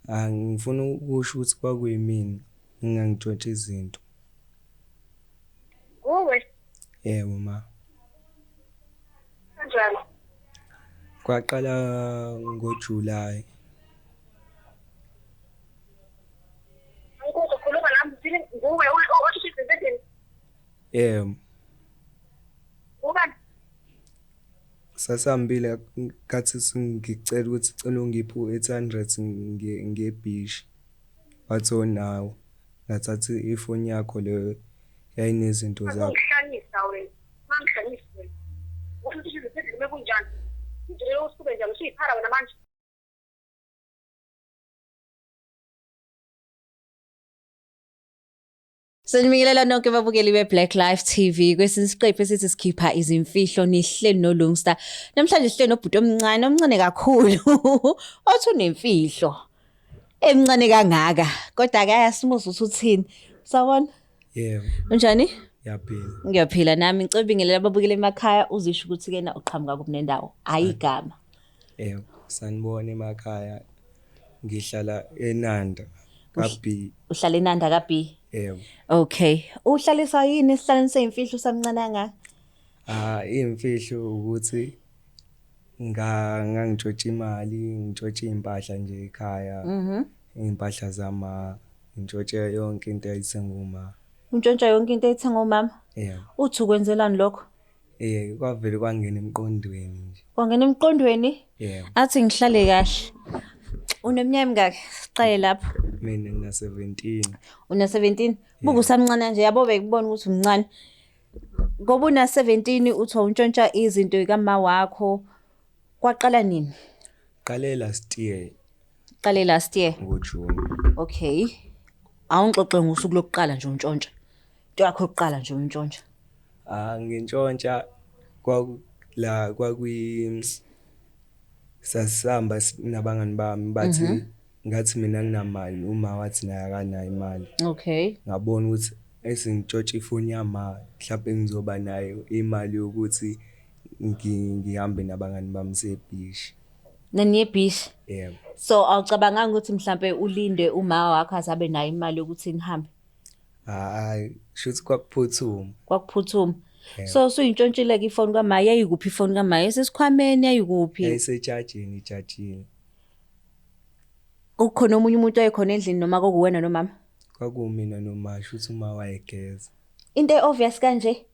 Angifuna ukusho ukuthi kwakuyimina ngingangitshontsha izinto. Kuwe Yebo ma. kanjani? Kwaqala ngoJuly. Angikuzwa ukhuluma nami phile nguwe oshisa endlini. Yebo. Ubani? Sasihambile kathi ngicela ukuthi cela ungiphe u-800 ngebhishi. Wathi onawo. Ngathatha ifoni yakho leyo yayinezinto zakho. Ungihlanyisa wena. Mangihlanyisa wena. Uthi ushisa endlini mekunjani? Into leyo usube njalo usiyiphara wena manje. Sanibingelela nonke ababukeli be-Black Life TV. Kwesinye isiqephu esithi sikhipha izimfihlo nihleli noLungstar. Namhlanje sihleli nobhuti omncane kakhulu. Othi unemfihlo. Emncane kangaka. Kodwa-ke ayasimuza ukuthi uthini. Sawona? Yebo. Unjani? Yaphila. Ngiyaphila nami. Ngicela ubingelela ababukeli emakhaya uzisho ukuthi-ke na uqhamuka kuphi nendawo. Ayigama. Yebo. Sanibona emakhaya. Ngihlala eNanda kaB. Uhlala eNanda kaB. Yebo. Okay. Uhlalisa yini esihlaleni seyimfihlo samncane kangaka? Imfihlo ukuthi ngangitshontsha imali, ngitshontsha impahla nje ekhaya. Impahla zama ngitshontshe yonke into ayithenga uma. Untshontsha yonke into eyithenga umama? Yebo. Uthi ukwenzelani lokho? Kwavele kwangena emqondweni nje. Kwangena emqondweni? Yebo. Athi ngihlale kahle. Uneminyaka emingaki? Siqale lapho. Mina ngina 17. Una 17? Buku usamncane nje yabo bekubona ukuthi umncane. Ngoba una 17 uthi untshontsha izinto zikama wakho. Kwaqala nini? Qale last year Qale last year. ngoJune. Okay. Awungixoxe ngosuku lokuqala nje untshontsha. Into yakho yokuqala nje untshontsha. Ngintshontsha sasihamba nabangani bami bathi ngathi mina nginamali uma wathi naye akanayo imali. Okay. Ngabona ukuthi esingitshontsha ifoni yama mhlawumbe ngizoba nayo imali yokuthi ngihambe nabangani bami sebhishi. Naniyebhishi? Yebo. So awucabanganga ukuthi mhlambe ulinde uma wakho azabe nayo imali yokuthi nihambe? Shuthi kwakuphuthuma. Kwakuphuthuma. So uyintshontshile ke ifoni kaMa, yayikuphi ifoni kaMa? Yesesikhwameni yayikuphi? Yayisechajini, ijajile. Kukhona omunye umuntu oyekhona endlini noma kwakuwena nomama? Kwakumina noma shuthi uma wayegeza. Into eobvious kanje.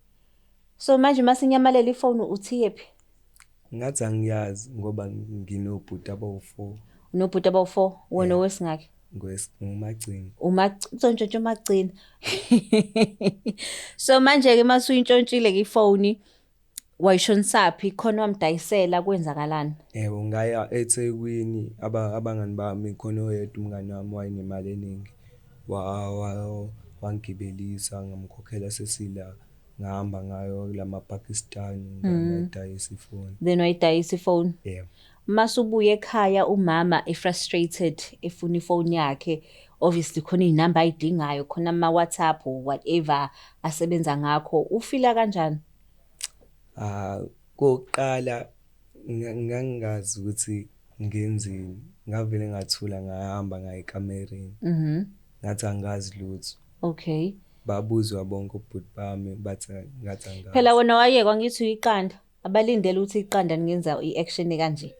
So manje masinyamalele ifoni uthi yephi? Ngathi angiyazi ngoba nginobhuti abawu4. Unobhuti abawu4, wena owesingaki? Ngumagcina. Uzontshontsha umagcina. So manje ke masuyintshontshile ke ifoni wayishonsaphi khona wamdayisela kwenzakalani? Yebo ngaya eThekwini abangani bami khona oyedwa umngani wami wayenemali eningi. Wangibelisa ngamkhokhela sesila ngahamba ngayo lamaPakistan ngayidayisa ifoni. Then wayidayisa ifoni? Yebo. Masubuye ekhaya umama frustrated efuna ifoni yakhe, obviously khona izinamba ayidingayo, khona ama WhatsApp or whatever asebenza ngakho, ufila kanjani? Koqala ngangazi ukuthi ngenzeni, ngavele ngathula ngahamba ngaye ekamereni. Ngathi angazi lutho. Okay. Babuzwa bonke ubhuti bami bathi ngathi angazi. Phela wena wayekwa ngithi uyiqanda, abalindele ukuthi iqanda ningenza iaction kanje.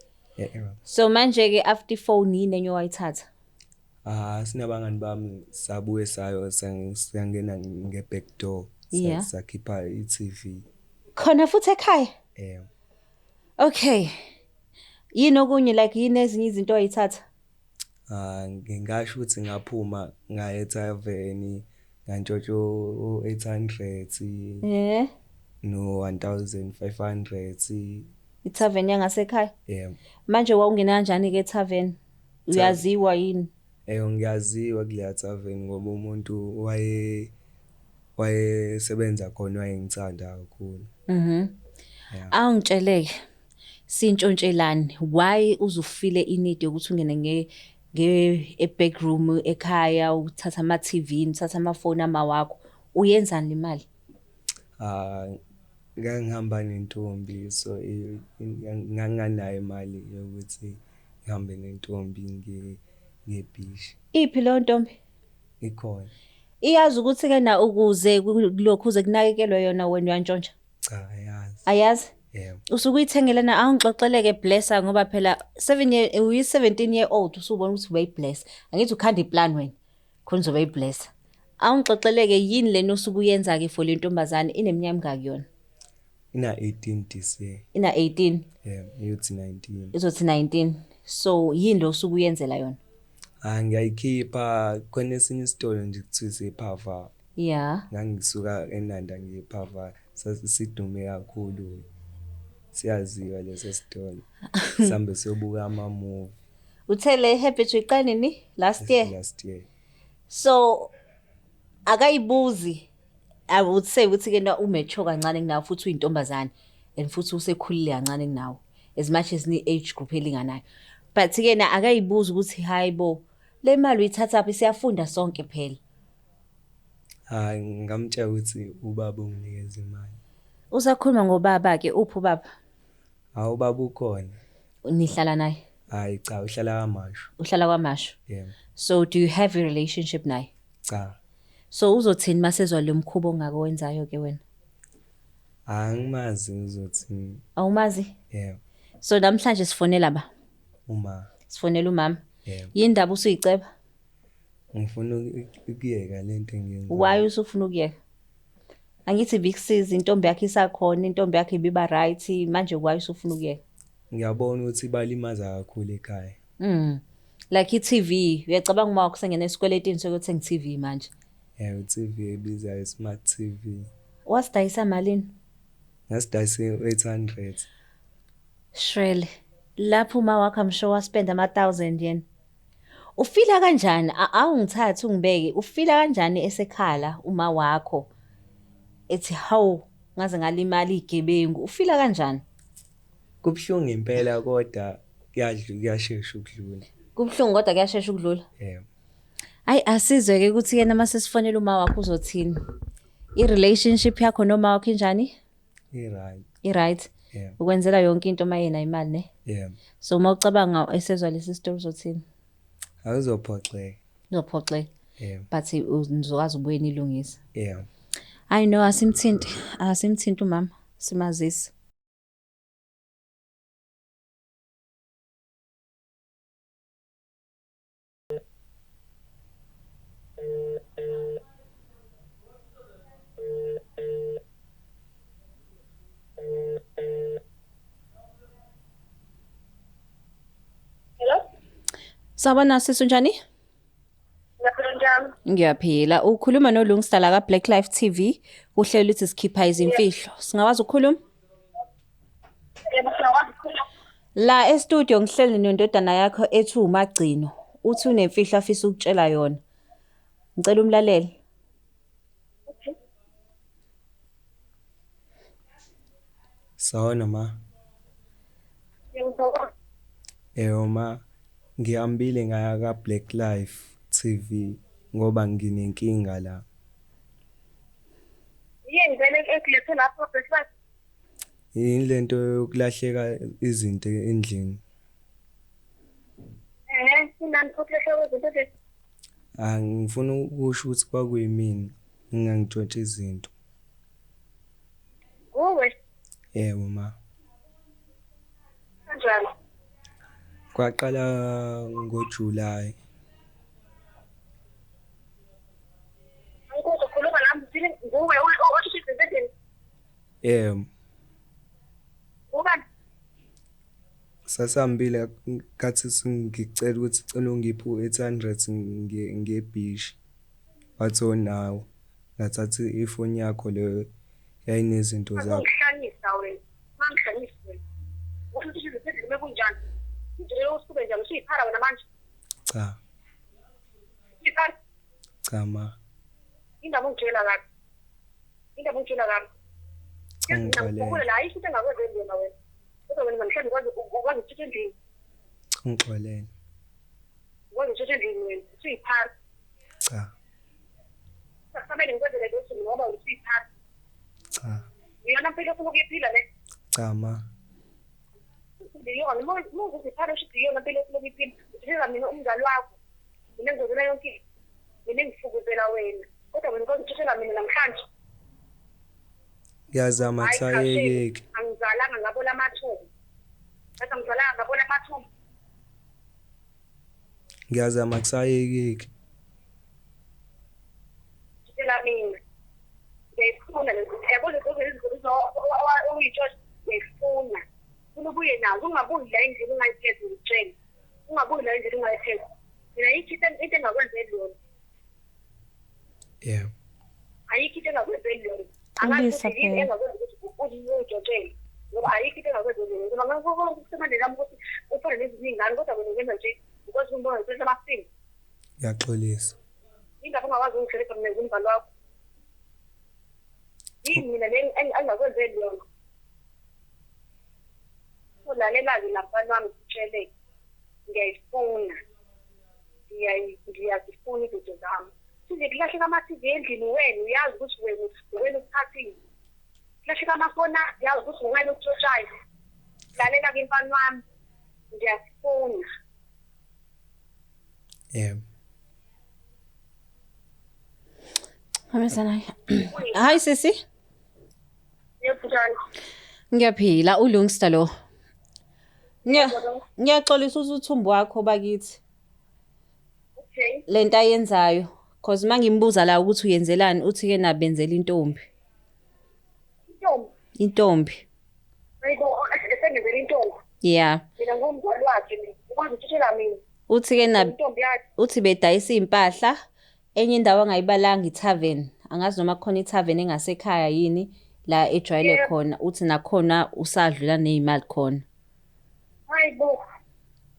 So manje ke after phone yini enye wayithatha? Sinabangani bami sabuye sayo siyangena ngeback door sakhipha iTV. Khona futhi ekhaya? Yebo. Okay. Yini okunye like yini ezinye izinto oyithatha? Ngingasho ukuthi ngaphuma ngaya eTavern ngantshontsha u800 no 1500. iTavern yangasekhaya? Yebo. Manje wawungena kanjani ke eTavern? Uyaziwa yini? Ngiyaziwa kuleya tavern ngoba umuntu wayesebenza khona wayengithanda kakhulu. Awungitsheleke sintshontshelaani, why uzufile inidi yokuthi ungene e-back room ekhaya uthatha ama-TV, uthatha amafoni wakho, uyenzani le mali? Ngangihamba nentombi so nganganayo imali yokuthi ngihambe nentombi ngebhishi. Iphi leyo ntombi? Ikhona. Iyazi ukuthi ke na ukuze kulokhu uze kunakekelwe yona wena uyantshontsha? Cha, ayazi. Ayazi? Yebo. Usuke uyithengele na awungixoxeleke blessa ngoba phela 17-year-old usubona ukuthi ubeyibless. Angithi ukhanda iplan wena. Khona uzobe yibless. Awungixoxeleke yini lena osuke uyenza ke for le ntombazane ineminyaka emingaki yona? Ina 18 this year. Ina 18. Yebo, iyothi 19. Izothi 19. So yini lo usuke uyenzela yona? Ngiyayikhipha khona esinye isitolo nje kuthiwa sePhava. Yeah. Ngangisuka eNanda ngePhava. Sasidume kakhulu. Siyaziwa leso sitolo. Sambe siyobuka ama-movie. Uthele happy to iqanini last year. Last year. So akayibuzi. I would say ukuthi ke na umature kancane kunawo futhi uyintombazane and futhi usekhulile kancane kunawo as much as ni age group elinganayo. But ke na akayibuzi ukuthi hayibo le mali uyithatha phi siyafunda sonke phela. Ngamtshela ukuthi ubaba unginikeza imali. Usakhuluma ngobaba ke uphi ubaba? Ubaba ukhona. Nihlala naye? Hayi cha, uhlala kaMashu. Uhlala kwaMashu? Yebo. So do you have a relationship naye? Cha. So uzothini masezwa lo mkhubo ongakwenzayo ke wena? Angimazi uzothini. Awumazi? Yebo. So namhlanje sifonela ba? Uma. Sifonela umama. Yebo. Yindaba usuyiceba? Ngifuna ukuyeka lento engiyenza. Why usufuna ukuyeka? Angithi bikusiza intombi yakhe isakhona, intombi yakhe ibiba right, manje why usufuna ukuyeka? Ngiyabona ukuthi balimaza kakhulu ekhaya. Like i-TV, uyacabanga uma kusengena esikweletini sokuthenga i-TV manje? Yebo, TV ebizayo smart TV. Wasidayisa malini? Ngasidayise 800. Shrele. Lapho uma wakho amsho waspend ama-1000 yena. Ufila kanjani? Awungithathe ungibeke. Ufila kanjani esekhala uma wakho? Ethi hawu ngaze ngalimali igebengu. Ufila kanjani? Kubhlungu impela kodwa kuyashesha ukudlula. Kubhlungu kodwa kuyashesha ukudlula. Yebo. Hayi asizwe ke ukuthi ke nama sesifonela uma wakho uzothini? I-relationship yakho noma wakho injani? I-right. I-right. Yebo. Ukwenzela yonke into mayena imali ne? Yebo. So uma ucabanga esezwa lesi story uzothini? Awuzophoxeka. Uzophoxeka. Yebo. But uzokwazi ubuye nilungise. Yebo. I know asimthinti umama simazisi. Sawubona sisi unjani? Ngiyaphila. Ngiyaphila. Ukhuluma noLungsta la ka Black Life TV. Uhlelo uthi sikhipha izimfihlo. Singawazi ukukhuluma? Yebo, siyakwazi ukukhuluma. La e-studio ngihleli nendodana yakho ethi umagcino. Uthi unemfihlo afisa ukutshela yona. Ngicela umlaleli. Sawona ma. Yebo, Ma. Ngihambile ngaya ka Black Life TV ngoba nginenkinga la. yini vele ekulethe lapho bese Yilento yokulahleka izinto endlini. sinani ukulehleka kwezinto lezi. Ngifuna ukusho ukuthi kwakuyimini ngingangitshontsha izinto. Uwe Yebo ma. kanjani? Kwaqala ngoJuly. Ukukhuluma nami uthini nguwe othi izinto. Yebo. Ubani? Sasihambile kathi singicela ukuthi cela ungiphe 800 ngebhishi. Wathi onawo. Ngathatha ifoni yakho le yayinezinto zakho. Ungihlanyisa wena. Mangihlanyisa wena. Ukuthi izinto lezi kunjani? Indlela usube njani usiyiphara wena manje? Cha. Iphara. Cha ma. Indaba ungitshela kabi. Indaba ungitshela kabi. Ngikubona la izinto engakwenza wena wena. Kodwa wena mhlawumbe ukwazi ukuthi endlini. Ngixolele. Ukwazi ukuthi endlini wena usiyiphara. Cha. Sasamele ngikwenzele lokho ngoba usiyiphara. Cha. Uyona mpilo ufuna ukuyiphila le. Cha ma. Ndiyona uma uziphara ushidiyona mpilo ufuna ukuyiphila. Uthika mina umzali wakho. mina ngizozela yonke mina ngifukuzela wena kodwa wena ukuzitshela mina namhlanje ngiyazama kusayekeke angizalanga ngabo lamathumbu bese ngizalanga ngabo lamathumbu ngiyazama kusayekeke tshela mina ngiyifuna yabo lezo izinto uyitshela ngiyifuna ubuye nazo ungabuyi la endlini ungayithethe ngitshela ungabuyi la endlini ungayithethe mina ikhithe into engakwenzeli yona yeah ayikho into engakwenzeli yona angathi yini engakwenza ukuthi uyijotshele ngoba ayikho into engakwenzeli yona ngoba ngakho kusemandleni ami ukuthi ufane nezinye ingane kodwa wena ngenza nje because umbona ukuthi amasini ngiyaxolisa indaba ungakwazi ungihleleka mina ngumbhalo wakho yini mina engakwenzeli yona ulalela-ke nampani wami sitshele ngiyayifuna ngiyazifuna izinto zami size kulahleka ama-TV endlini wena uyazi ukuthi wena ukuthathile kulahleka amafona uyazi ukuthi wena ukutshotshwayo lalela-ke impani wami ngiyazifuna Hamesana. Hi sisi. yebutshana Ngiyaphila uLungster lo. Ngiyaxolisa uthumbu wakho bakithi. okay Lento ayenzayo because mangimbuza la ukuthi uyenzelani uthi ke nabenzela intombi. Intombi. hayibo esengenzela intombi Yeah. mina ngumzali wakhe mina ukwazi ukutshela mina Uthi ke intombi yakhe uthi bedayisa impahla enye indawo angayibalanga iTavern. Angazi noma khona iTavern engasekhaya yini la ejwayele khona uthi nakhona usadlula nezimali khona. hayibo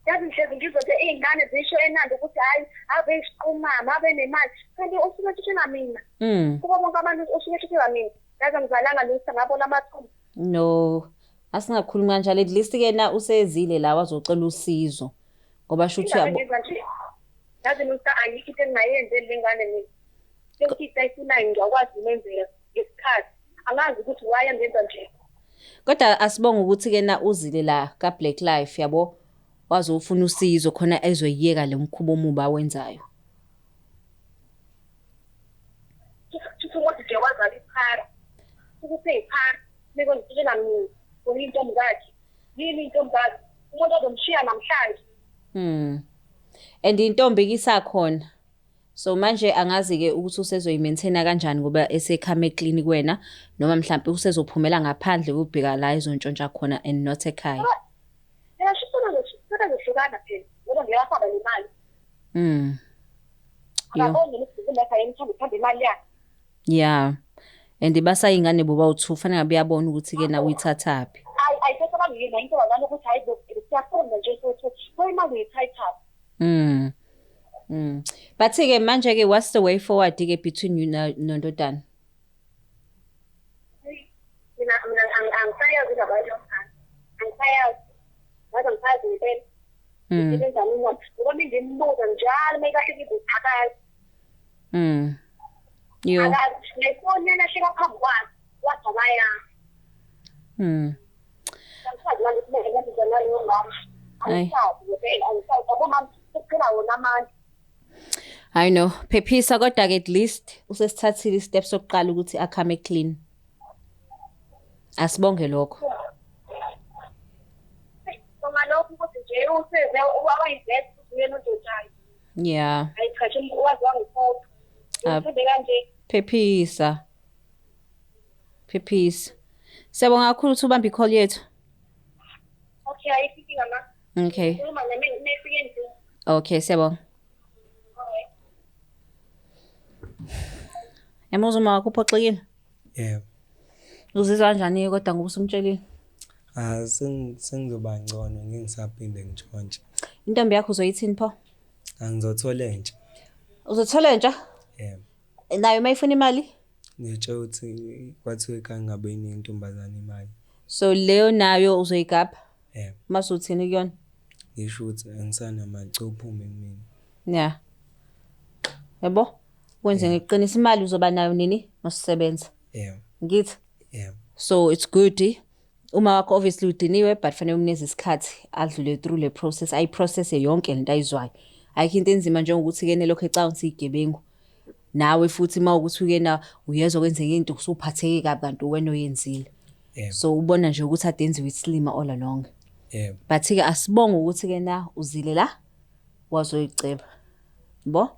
yazi ngihlezi ngizothi iy'ngane zisho enandi ukuthi hhayi ave isiqumama abe nemali kanti usuke etshela mina kuba bonke abantu usuke etshela mina yazi angizalanga lisa ngabo lamathumbu No. Asingakhulumi kanjalo at least ke na usezile la wazocela usizo. Ngoba shuthi yabo. Yazi Lusa ayikho into engingayenzeli le ngane mina. Yonke into ayifunayo ngiyakwazi umenzela ngesikhathi. Angazi ukuthi why ngenza nje. Kodwa asibonga ukuthi ke na uzile la ka Black Life yabo wazofuna usizo khona ezoyiyeka le mkhubo omuba wenzayo. Futhi ukuthi nje wazala iphara. Ukuthi iphara beko ngitshela mina uyintombi yakhe. Yini intombi yakhe? Umuntu ozomshiya namhlanje. And intombi kisakhona. So manje angazi ke ukuthi usezoyimaintaina kanjani ngoba esekhame eclinic wena noma mhlawumbe usezophumela ngaphandle kubheka la izontshontsha khona and not ekhaya. Yena shifuna ngehlukana phela. Ngoba ngiyafaba nemali. Akaboni ukuthi ekhaya imthanda imali yakhe. Yeah. And basayingane boba u2 fanele ngiyabona ukuthi ke na uyithathaphi. Ayithatha bangiyena into wazana ukuthi hayi siyafunda nje futhi imali uyithatha. But ke manje ke what's the way forward ke between you nondodana? Mina angisayazi indaba yomntana. Angisayazi. Ngaze ngisayazi impela. Ngisebenza nini? Ngoba ngimbuza njalo mekahle ngizithakaza. Yo. Ngifoni yena shika phambi kwakhe. Wadabaya. Angisazi manje kumele ngenze nalo ngami. Angisazi ngempela angisazi ngoba mama kuphela wona manje. I know. Phephisa kodwa ke at least usesithathile steps sokuqala ukuthi akhame clean. Asibonge lokho. Lokho ukuthi nje useze wabayizet uyena uDojayi. Yeah. Ayichache ukwazi wangiphoqa. Usebenza kanje. Phephisa. Siyabonga kakhulu ukuthi ubambe i-call yethu. Okay, ayifiki ngama. Okay. Uma nefike nje. Okay, siyabonga. Emozuma wakho uphoxekile? Yeah. Uzizwa kanjani kodwa ngoba usumtshelile? Sengizoba ngcono ngingisaphinde ngitshontshe. Intombi yakho uzoyithini pho? Angizothola entsha. Uzothola entsha? Yeah. Nayo mayifuna imali? Ngitsho ukuthi kwathiwe kangabe inentombazana imali. So leyo nayo uzoyigaba? Yeah. Masuthini kuyona? Ngisho ukuthi angisana macho uphume kumina. Yeah. Yebo? Kwenze ngeqinisa imali uzoba nayo nini? Masisebenza. Yeah. Ngithi? Yeah. So it's good. Uma wakho obviously udiniwe but fanele umneze isikhathi adlule through le process ayiprocess yonke lento ayizwayo. ayikho into enzima njengokuthi-ke nelokhu ecabanga igebengu. Nawe futhi mawukuthi na uyezwa kwenzeka into usuphatheke kabi kanti wena oyenzile. So ubona nje ukuthi adenziwe isilima all along. But-ke asibonge ukuthi-ke na uzile la wazoyiceba. Bo?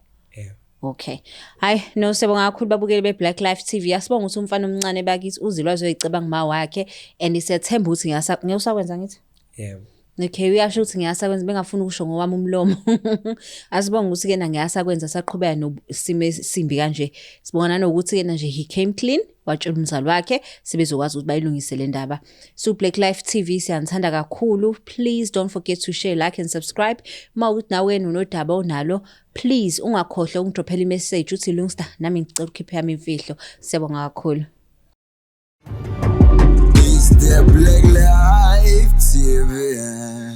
Okay. Hayi no siyabonga kakhulu babukeli beBlack Life TV. Asibonga ukuthi umfana omncane bakithi uzile wazoyiceba ngima wakhe and siyathemba ukuthi ngiyasakwenza ngithi. Okay, uyasho ukuthi ngiyasakwenza bengafuni ukusho ngowami umlomo. Asibonga ukuthi-ke na ngiyasakwenza saqhubeka nosimo simbi kanje. Sibonga nanokuthi-ke nje he came clean watshela umzali wakhe sebezokwazi ukuthi bayilungise le ndaba. So Black Life TV siyanthanda kakhulu. Please don't forget to share, like and subscribe. Mawukuthi nawe unodaba onalo, please ungakhohlwa ungidrophela i-message uthi Lungster nami ngicela ukhiphe yami imfihlo. Siyabonga kakhulu. It's the Black Life TV.